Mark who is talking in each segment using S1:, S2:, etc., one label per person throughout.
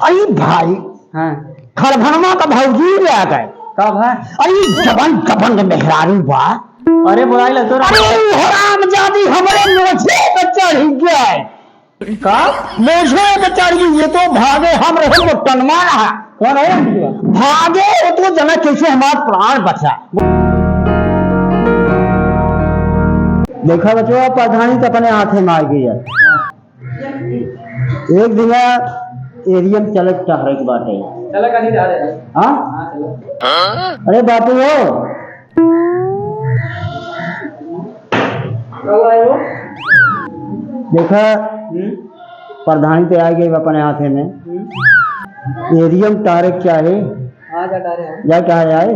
S1: अरे भाई
S2: हाँ
S1: खरभरमा का भौजी ले आ गए।
S2: कब है?
S1: अरे जबन जबन मेहरारू बा।
S2: अरे बुलाई ला तो
S1: अरे हरामजादी हमरे मोछे पे चढ़ गए।
S2: का
S1: मोछे पे चढ़ गई, ये तो भागे हम रहे वो टनमा रहा।
S2: कौन है?
S1: भागे वो तो जना कैसे हमारा प्राण बचा। देखा बच्चों प्रधानी तो अपने हाथे मार गई है। एक दिन एरिया में चले टहरे की बात है।
S2: चला कहीं जा रहे हैं?
S1: हाँ
S2: हाँ चलो।
S1: अरे बापू हो
S2: कब आए हो?
S1: देखा प्रधानी तो आ गई अपने हाथे में। एरिया में टहरे चाहे
S2: हाँ जा रहे हैं।
S1: या क्या जाए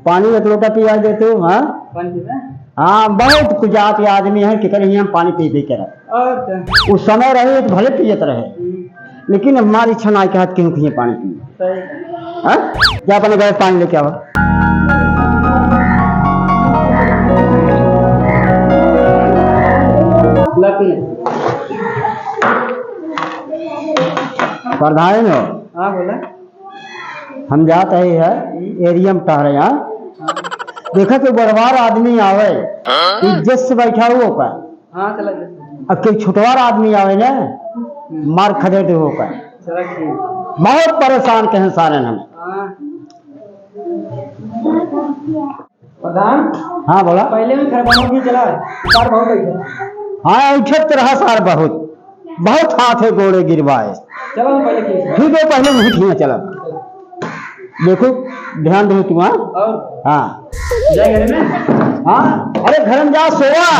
S1: पानी एक लोटा पिया देते हो। हाँ
S2: कौन सी है?
S1: हाँ बहुत कुछ जाति आदमी है कि कहीं हम पानी पी पी कर
S2: और
S1: उस समय रहे तो भले पियत रहे, लेकिन हमारी इच्छा ना कहत क्यों पिए पानी पिए।
S2: सही
S1: हाँ क्या अपने घर पानी लेके आओ।
S2: लकी
S1: प्रधान हो
S2: हाँ बोला।
S1: हम जाते है एरिया में टहरे। यहाँ देखा तो बड़वार आदमी आवे इज्जत से बैठा हुआ का।
S2: हाँ चला
S1: अब कोई छोटवार आदमी आवे ना मार खदे दे हो का।
S2: चला ठीक।
S1: बहुत परेशान के हैं सारे हम।
S2: हाँ प्रधान
S1: हाँ बोला।
S2: पहले भी खरबनों की चला कार बहुत गई।
S1: हाँ उठत रहा सार बहुत बहुत हाथे गोड़े गिरवाए।
S2: चलो हम पहले की
S1: ठीक है पहले नहीं खिया चला। देखो ध्यान दो तुम। हाँ
S2: और
S1: हाँ
S2: जाए घर में।
S1: हाँ अरे घर में जा सोया।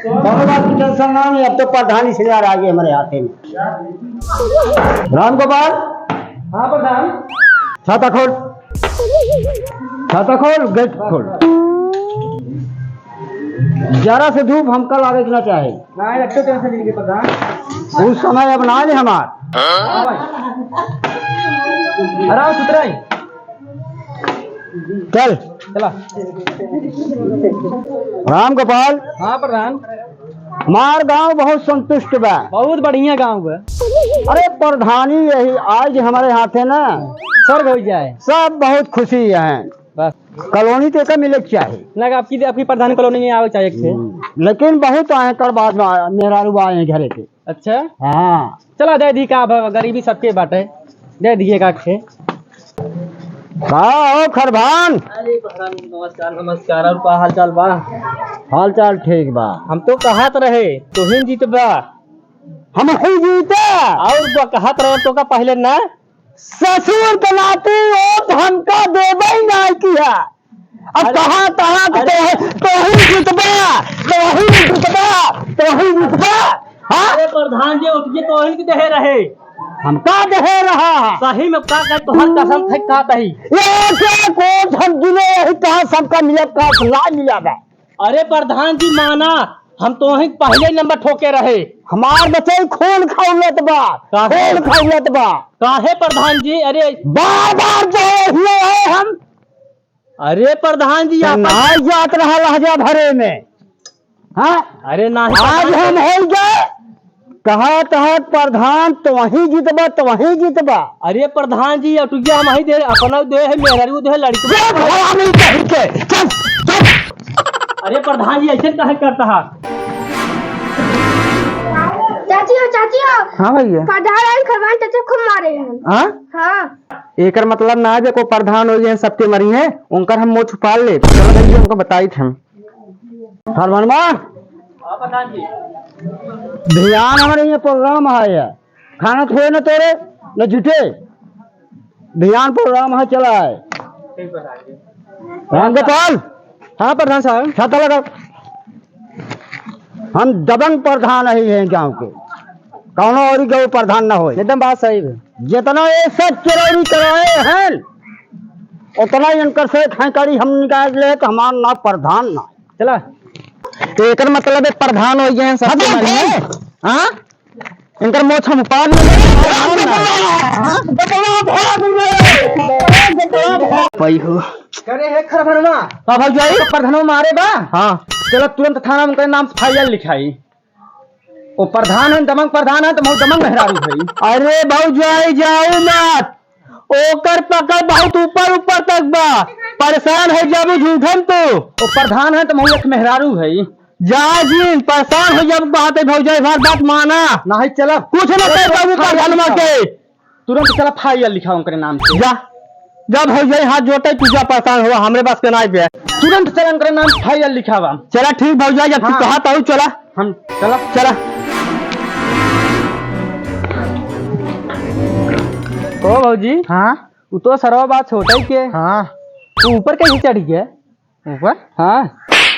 S1: बहुत बात की टेंशन ना नहीं, अब तो प्रधानी से आ गए हमारे हाथे में। राम गोपाल
S2: हाँ प्रधान
S1: छाता खोल, छाता खोल, गेट खोल। जरा से धूप हम कल आगे ना चाहे।
S2: ना रखते टेंशन नहीं प्रधान।
S1: उस समय अब ना ले हमार।
S2: हाँ भाई आराम सुतराई
S1: चल
S2: चला।
S1: राम गोपाल
S2: हाँ प्रधान
S1: हमार गांव बहुत संतुष्ट बा।
S2: बहुत बढ़िया गाँव है।
S1: अरे प्रधानी यही आज हमारे हाथ है ना
S2: स्वर्ग हो जाए
S1: सब बहुत खुशी है।
S2: बस
S1: कॉलोनी तो का मिले चाहिए
S2: ना आपकी प्रधान कॉलोनी में आवे चाहिए थे।
S1: लेकिन बहुत आए कर बाद में मेरा रुआ आए घरे के।
S2: अच्छा
S1: हाँ
S2: चला दे दी का गरीबी सबके बाटे दे दिए का खे।
S1: का हो खरभान।
S2: अरे प्रधान नमस्कार नमस्कार। और का हाल चाल बा?
S1: हाल चाल ठीक बा।
S2: हम तो कहत रहे तुहिन जीतबा
S1: हम ही जीते
S2: और वो कहत रहे तो का पहले ना
S1: ससुर बनाते वोट हमका देवे ही ना किया। अब कहाँ कहाँ तो ही जीतबा तो ही जीतबा तो ही जीतबा। हाँ
S2: अरे प्रधान जी उठ के तोहिन के दे रहे
S1: हमका दे रहा
S2: सही में का कर तोहर कसम थे का तही।
S1: ये क्या कोट हम गिने यही कहा सबका मिला का ना मिला बा।
S2: अरे प्रधान जी माना हम तोहिन पहले नंबर ठोके रहे।
S1: हमार बच्चे खून खौलत बा, खून खौलत बा।
S2: काहे प्रधान जी? अरे
S1: बार बार जो हुए हैं हम।
S2: अरे प्रधान जी आप
S1: ना जात रहा लहजा भरे में। हाँ
S2: अरे ना
S1: आज हम हो गए कहा तहा प्रधान तो वही जीतबा तो वही जीतबा।
S2: अरे प्रधान जी अटुकिया हम ही दे अपना दे है मेरा दे है लड़की। अरे प्रधान जी ऐसे कहे करता है।
S3: चाची हो
S1: हाँ भैया
S3: प्रधान खरवान चाचा खूब मारे हैं।
S1: हाँ
S3: हाँ
S1: एक मतलब ना जो को प्रधान हो गए सबके मरी है उनकर हम मुँह छुपा ले चलो भैया उनको बताई थे। हरमनमा
S2: प्रधान जी
S1: ध्यान हमारे ये प्रोग्राम है खाना थोड़े न तोड़े न जुटे ध्यान प्रोग्राम है चला है। राम गोपाल
S2: हाँ प्रधान साहब
S1: छाता लगा। हम दबंग प्रधान ही हैं गांव के कौनो और गौ प्रधान न हो।
S2: एकदम बात सही है।
S1: जितना ये सब चोरी कराए हैं उतना इनकर से खैकड़ी हम निकाल ले तो हमारा ना प्रधान ना
S2: चला
S1: तो एक मतलब है प्रधान हो गए सबके मरी है। हाँ इनकर मोछ हम पान
S2: करे है खरभरमा
S1: का भाई
S2: प्रधानो मारे बा।
S1: हाँ
S2: चलो तुरंत थाना में नाम फाइल लिखाई। वो प्रधान है दबंग प्रधान है तो बहुत दबंग मेहरारू है।
S1: अरे भौजाई जाऊ मत, ओकर पकड़ बहुत ऊपर ऊपर तक बा, परेशान है जब झूठन तो।
S2: वो प्रधान है तो एक मेहरारू है।
S1: जा जी परेशान हो जब बात है भौजाई बात माना
S2: नहीं चला
S1: कुछ न कर बाबू प्रधानमा के,
S2: तुरंत चला फाइल लिखा उनके नाम से।
S1: जा जब भौजाई हाथ जोटे तुझा परेशान हुआ हमरे पास के नाई पे,
S2: तुरंत चला उनके नाम फाइल लिखावा।
S1: चला ठीक भौजाई जब तू
S2: हाँ।
S1: कहा तो चला
S2: हम चला
S1: चला।
S2: ओ भौजी
S1: हाँ
S2: वो तो सरवा बात छोटा ही के
S1: हाँ
S2: तू ऊपर कैसे चढ़ गया?
S1: ऊपर
S2: हाँ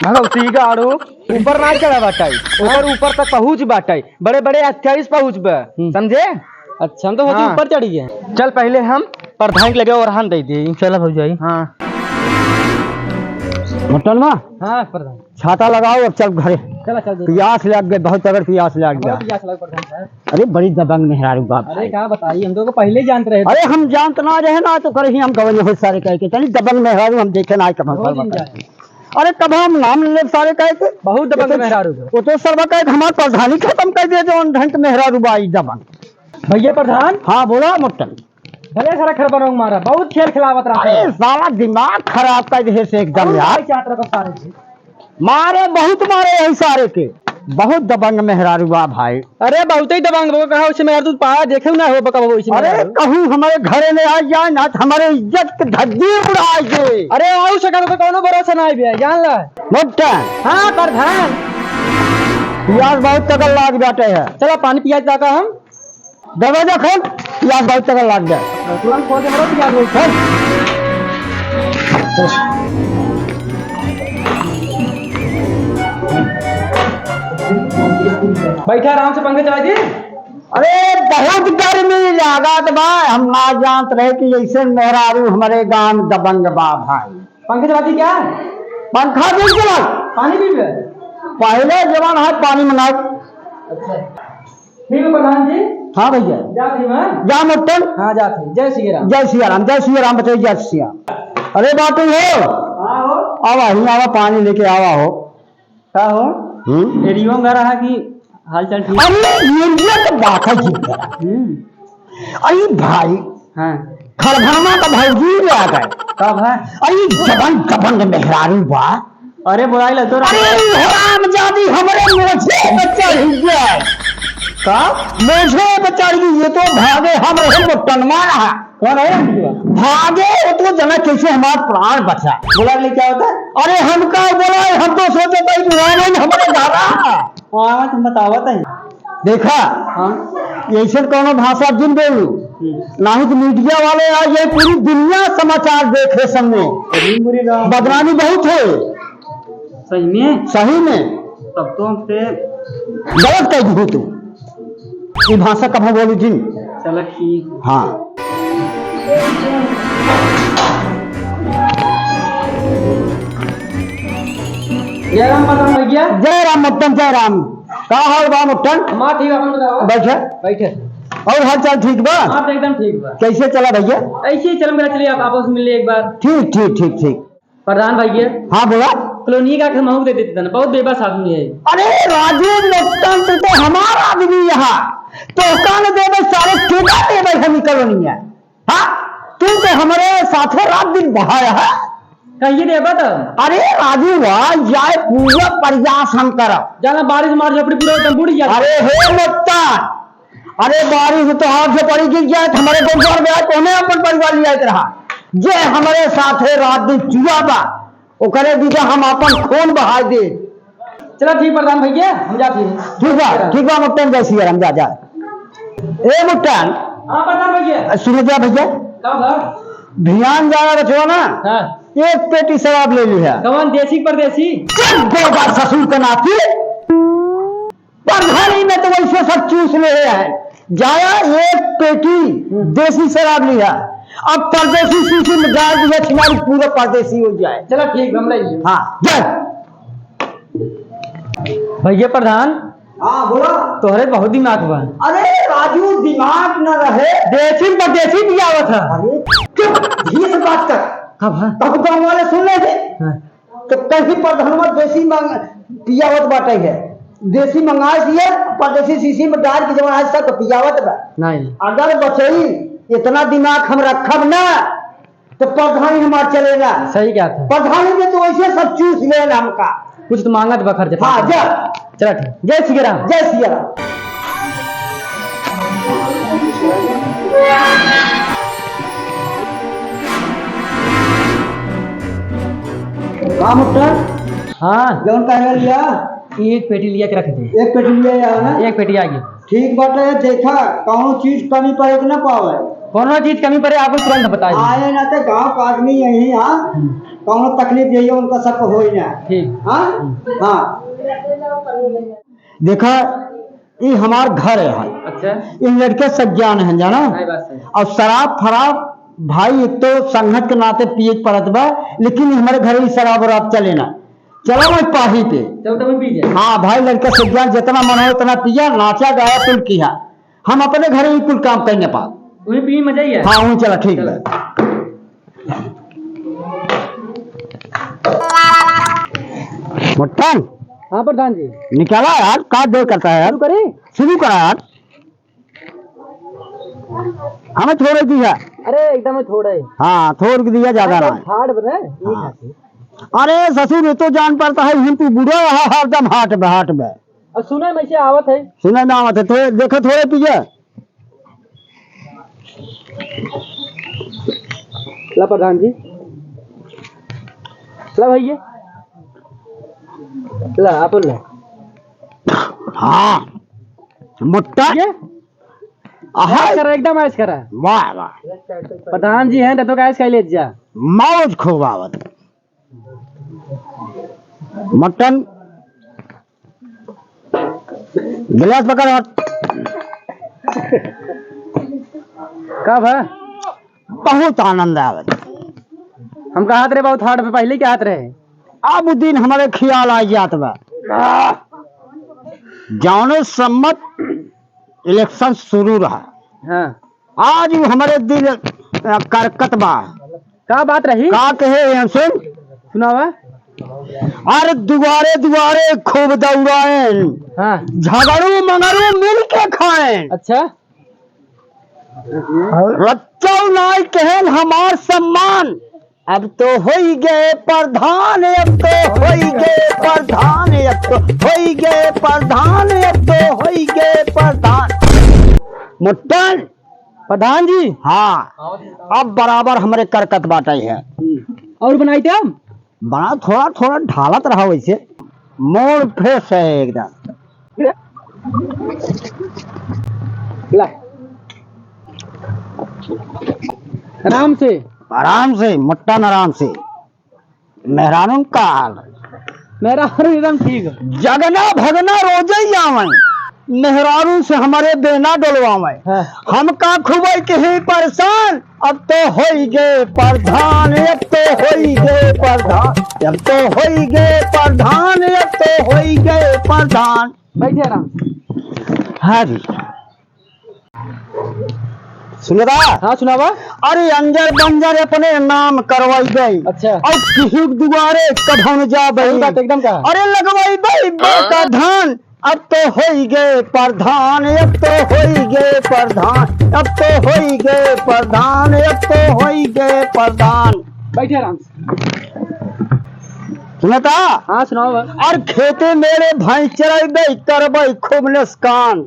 S2: मतलब उसी गाड़ो ऊपर ना चढ़ा बाटाई, ऊपर तक पहुँच बाटाई, बड़े बड़े 28 पहुँच बा, समझे? अच्छा हम तो
S1: हाँ।
S2: ऊपर चढ़ गए। चल पहले हम प्रधान के लगे और हाथ दे दी।
S1: चला भौजाई।
S2: हाँ
S1: मटनवा
S2: हाँ प्रधान
S1: छाता लगाओ अब चल घरे,
S2: चला चल
S1: प्यास लग गए बहुत तगड़ प्यास लग गया।
S2: प्रधान साहब।
S1: अरे बड़ी दबंग मेहरारू बाप।
S2: अरे क्या बताइए हम तो पहले ही जानते रहे।
S1: अरे हम जानते ना रहे ना तो करे ही हम कवन हो सारे कह के तनी दबंग मेहरारू हम देखे ना कब अरे कब हम नाम ले सारे कह के
S2: बहुत दबंग मेहरारू है।
S1: वो तो सर्व कह हमार प्रधानी खत्म कर दे जो ढंग मेहरारू बाई दबंग।
S2: भैया प्रधान
S1: हाँ बोला मुट्टन।
S2: भले सारा खरबन मारा बहुत खेल खिलावत रहा
S1: अरे सारा दिमाग खराब कर दे से एकदम यार,
S2: सारे
S1: मारे बहुत मारे यही सारे के, बहुत दबंग मेहरारू बा भाई।
S2: अरे बहुत ही दबंग वो कहा उसे मेरा तू पाया देखे ना हो बका वो इसी
S1: अरे कहूँ हमारे घरे में आ जाए ना तो हमारे इज्जत के धज्जी उड़ाए दे।
S2: अरे आऊ सका तो कोनो भरोसा नहीं भी जान ला।
S1: मुट्टन
S2: हाँ प्रधान
S1: प्यास बहुत तगड़ लाग जाते है,
S2: चलो पानी पिया जाता हम
S1: दरवाजा खोल प्यास बहुत तगड़ लाग जाए।
S2: तुरंत खोल के मरो पिया दो। बैठा आराम से पंखे चला दी।
S1: अरे बहुत गर्मी लागत बा, हम ना जानते रहे कि ऐसे मेहरारू हमारे गांव में दबंग बा भाई।
S2: पंखे चला दी क्या?
S1: पंखा भी चला,
S2: पानी पी ले।
S1: पहले जवान है पानी मंगा।
S2: अच्छा ठीक है प्रधान जी।
S1: हाँ भैया
S2: जाती मैं।
S1: जा मुट्टन।
S2: हाँ जाती। जय श्री राम।
S1: जय सिया राम, जय सिया राम, बताइए जय सिया। अरे बात हो
S2: हाँ हो
S1: आवा ही आवा पानी लेके आवा हो।
S2: क्या हो एरियो में रहा कि हाल चाल ठीक?
S1: अरे ये तो बात है जी। अरे भाई
S2: हाँ
S1: खरभरमा का भौजी ले आ गए।
S2: कब है?
S1: अरे जबन जबन मेहरारू बा।
S2: अरे बुलाई लो तो
S1: अरे हरामजादी हमरे मुझे बच्चा ही गया का मुझे बच्चा ये तो भागे हम रहे मुट्टनमा रहा।
S2: कौन है?
S1: भागे वो तो जना कैसे हमारा प्राण बचा।
S2: बुला ले क्या होता है?
S1: अरे हम का बोला हम तो सोचे थे कि हमारे धारा
S2: हाँ तुम बतावत है।
S1: देखा
S2: हाँ
S1: ऐसे कोनो भाषा जिन बोलू नहीं तो मीडिया वाले आज ये पूरी दुनिया समाचार देखे सामने बदनामी बहुत है।
S2: सही में?
S1: सही में
S2: तब तो हमसे
S1: गलत कह दी तू ये भाषा कब बोलू जिन।
S2: चलो ठीक।
S1: हाँ
S2: जय राम प्रधान भैया।
S1: जय राम मुट्टन जय राम। का हाल बा मुट्टन?
S2: हमारा ठीक है अपन बताओ।
S1: बैठे
S2: बैठे।
S1: और हाल चाल ठीक बा?
S2: हाँ तो एकदम ठीक बा।
S1: कैसे चला भैया?
S2: ऐसे ही चल मेरा चलिए आप आपस में मिलिए एक बार।
S1: ठीक ठीक ठीक ठीक।
S2: प्रधान भैया
S1: हाँ बोला।
S2: कॉलोनी का महू दे देते थे ना, बहुत बेबस आदमी है।
S1: अरे राजू मुट्टन तू तो हमारा आदमी यहाँ तो कान देवे सारे केदा देवे हम कॉलोनी है। हाँ तू तो हमारे साथे रात दिन बहाया है।
S2: कहिए देबा तब।
S1: अरे राजू वाह जाए पूरा प्रयास हम करब
S2: जाना बारिश मार झपड़ी पूरा एकदम बुढ़ गया।
S1: अरे हे मुट्टन अरे बारिश तो हाथ से पड़ी गिर जाए हमारे गोबर में कोने अपन परिवार लिया रहा जे हमारे साथे रात दिन चुआ बा ओकरे दीदा हम अपन खून बहा दे।
S2: चलो ठीक प्रधान भैया हम जाते हैं।
S1: ठीक बा मुट्टन जैसी हम जा जा। ए मुट्टन
S2: हाँ प्रधान भैया।
S1: सुनो जा भैया
S2: कब है?
S1: ध्यान जाना बचो ना।
S2: हाँ
S1: एक पेटी शराब ले ली है।
S2: कौन देसी परदेसी?
S1: दो बार ससुर का नाती परधानी में तो वैसे सब चूस ले हैं। जाया एक पेटी देसी शराब लिया अब परदेसी शीशी में डाल दिया तुम्हारी पूरा परदेसी हो जाए।
S2: चलो ठीक हम ले।
S1: हाँ जय
S2: भैया प्रधान।
S1: हाँ बोला।
S2: तोहरे बहुत दिमाग बा।
S1: अरे राजू दिमाग न रहे
S2: देसी परदेसी भी आवत है।
S1: अरे चुप धीरे से बात कर।
S2: कब है?
S1: तब गाँव वाले सुन रहे थे
S2: हाँ।
S1: तो कहीं प्रधानमंत्री देसी मांग पियावत बाटे है। देसी मंगा दिए परदेसी शीशी में डाल के जब आज तक पियावत बा।
S2: नहीं
S1: अगर बचई इतना दिमाग हम रखब ना तो प्रधानी हमार चलेगा।
S2: सही क्या था,
S1: प्रधानी में तो वैसे सब चूस लेना हमका।
S2: कुछ तो मांगत बा खर्च।
S1: हाँ जा
S2: चला ठीक, जय श्री राम।
S1: जय सिया राम। हाँ मुट्ठा
S2: हाँ
S1: जौन कह लिया
S2: एक पेटी लिया के रख दे।
S1: एक पेटी लिया यार ना।
S2: एक पेटी आ गई।
S1: ठीक बाटे देखा कौनो चीज कमी पड़े कि ना पावे।
S2: कोनो चीज कमी पड़े आपको तुरंत बता दी।
S1: आए ना तो गाँव का आदमी यही। हाँ कौनो तकलीफ यही उनका सब हो ही ना।
S2: ठीक।
S1: हाँ हाँ देखा ये हमार घर है।
S2: अच्छा
S1: ये लड़के सज्ञान है जाना।
S2: सही बात है।
S1: और शराब फराब भाई एक तो संगत के नाते पिए के पड़त बा, लेकिन हमारे घर ही शराब वराब चले ना। चलो मैं पाही पे।
S2: चल तो मैं पी जाए।
S1: हाँ भाई लड़का सज्ञान जितना मन हो उतना पिया, नाचा गाया कुल किया। हम अपने घर ही कुल काम करेंगे पा।
S2: तुम्हें पी मजा ही है।
S1: हाँ वहीं चला ठीक है। मुट्ठन
S2: हाँ प्रधान जी
S1: निकाला यार, का देर करता है यार।
S2: करे
S1: शुरू करा यार, हमें थोड़े दिया।
S2: अरे एकदम थोड़ा ही।
S1: हाँ थोड़ के दिया ज्यादा ना।
S2: हार्ड बना
S1: हाँ। अरे ससुर ये तो जान पड़ता है हम तू बूढ़ा रहा हरदम हाट में हाट में।
S2: अब सुना मैं से आवत है।
S1: सुना ना आवत है थोड़े देखो थोड़े पीछे।
S2: ला प्रधान जी, ला भैया, ला अपन ला।
S1: हाँ मुट्ठा
S2: ऐश करा, एकदम ऐश करा।
S1: वाह वाह
S2: प्रधान जी हैं तो ऐश कर ले जा।
S1: मौज खूब आवत। मटन गिलास पकड़ हट।
S2: कब है?
S1: बहुत आनंद आवत।
S2: हम कहा रहे बहुत हार्ड पे पहले क्या हाथ रहे।
S1: अब दिन हमारे ख्याल आ जात बा जौने सम्मत इलेक्शन शुरू रहा।
S2: हाँ
S1: आज हमारे दिल करकत बा।
S2: का बात रही?
S1: का कहे सुन
S2: सुनावा।
S1: अरे दुआरे दुआरे खूब दौड़ाए,
S2: हाँ
S1: झगड़ू मंगरू मिल के खाए।
S2: अच्छा
S1: रच्चौ नाई कहन हमार सम्मान। अब तो हो ही गए प्रधान, अब तो हो ही गए प्रधान, अब तो हो ही गए प्रधान, अब तो हो ही गए प्रधान। मुट्ठन
S2: प्रधान जी।
S1: हाँ अब बराबर हमारे करकत बाटे है।
S2: और बनाई थे हम
S1: बना थोड़ा थोड़ा ढालत रहा वैसे। मोड़ फ्रेश है एकदम।
S2: ला आराम से
S1: आराम से मुट्ठन आराम से। मेहरानों का हाल
S2: मेरा एकदम ठीक है।
S1: जगना भगना रोजे ही आवे, मेहरानों से हमारे बेना डोलवावे।
S2: हाँ।
S1: हम का खुबई के ही परेशान। अब तो हो ही गए प्रधान, अब तो हो ही गए प्रधान, अब तो हो ही गए प्रधान, अब तो हो ही गए प्रधान।
S2: बैठे आराम।
S1: हाँ जी सुनदा।
S2: हाँ सुनावा।
S1: अरे अंजर बंजर अपने नाम करवाई गई।
S2: अच्छा।
S1: और किसी दुआरे कभन जा
S2: सही बात एकदम कहा।
S1: अरे लगवाई गई बेटा धान। अब तो हो ही गए प्रधान, अब तो हो ही गए प्रधान, अब तो हो ही गए प्रधान, अब तो हो ही गए प्रधान।
S2: बैठे आराम से।
S1: सुनता।
S2: हाँ सुनावा।
S1: और खेते मेरे भैंस चराई करबई खूब नुकसान।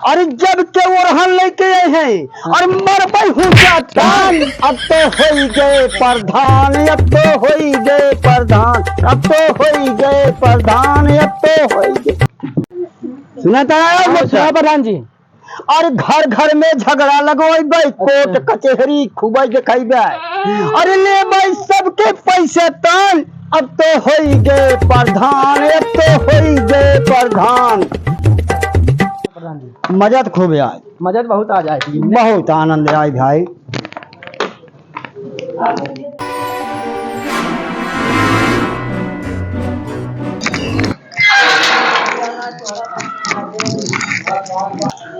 S1: अरे जब के ओरहन लेके आए हैं और मरबई हुचा तान। अब तो हो ही गए प्रधान, अब तो हो ही गए प्रधान, अब तो हो ही गए प्रधान, अब तो हो ही गए। सुनता है
S2: प्रधान जी।
S1: और घर घर में झगड़ा लगवाई कोर्ट कचहरी खूब दिखाई। अरे ले भाई सबके पैसे तान। अब तो हो ही गए प्रधान, अब तो हो ही गए प्रधान। मजा तो खूब आए।
S2: मजा तो बहुत आ जाएगी।
S1: बहुत आनंद आए भाई।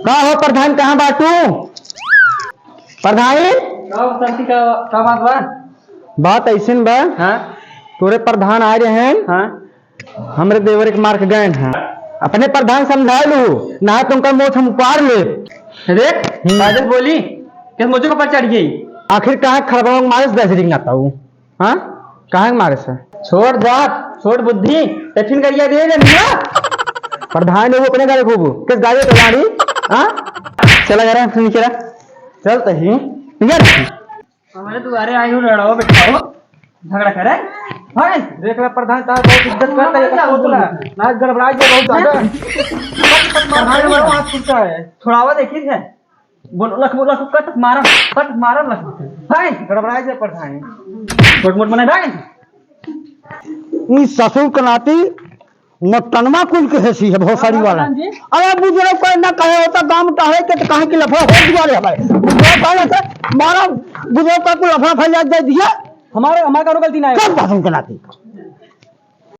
S1: का हो प्रधान कहाँ बाटू? प्रधान
S2: का बात बा?
S1: बात ऐसे बा।
S2: हाँ
S1: तोरे प्रधान आ रहे हैं।
S2: हाँ
S1: हमरे देवर के मार्क गए हैं।
S2: अपने प्रधान समझा लू ना तुमका मोछ हम उपाड़ ले रे बादल बोली किस मोचे को पर चढ़ गई आखिर कहाँ खरबा मारे से दस रिंग आता हूँ हाँ कहाँ मारे से छोड़ जात छोड़ बुद्धि टिफिन करिए दे ना प्रधान है वो अपने गाड़ी खूब किस गाड़ी तो गाड़ी हाँ चला जा रहा है नीचे चल तही यार हमारे तुम्हारे आई हो लड़ाओ बैठाओ झगड़ा करे हां देख ले प्रधान साहब बहुत इज्जत करता है क्या बोला ना गड़बड़ा गया बहुत ज्यादा प्रधान मेरा हाथ टूटा है छुड़ावा देखी है बोल लख कट मारा लख हां गड़बड़ा गया प्रधान मोट मने भाई
S1: ई ससुर के नाती नटनमा कुल के हैसी है बहुत सारी वाला अरे बुजुर्ग को ना कहे होता गांव टहले के तो कहे कि लफड़ा हो गया रे भाई बुजुर्ग कहले से मारा बुजुर्ग का कुल लफड़ा फैला दे दिया
S2: हमारा गलती ना है
S1: सब ससुर के नाती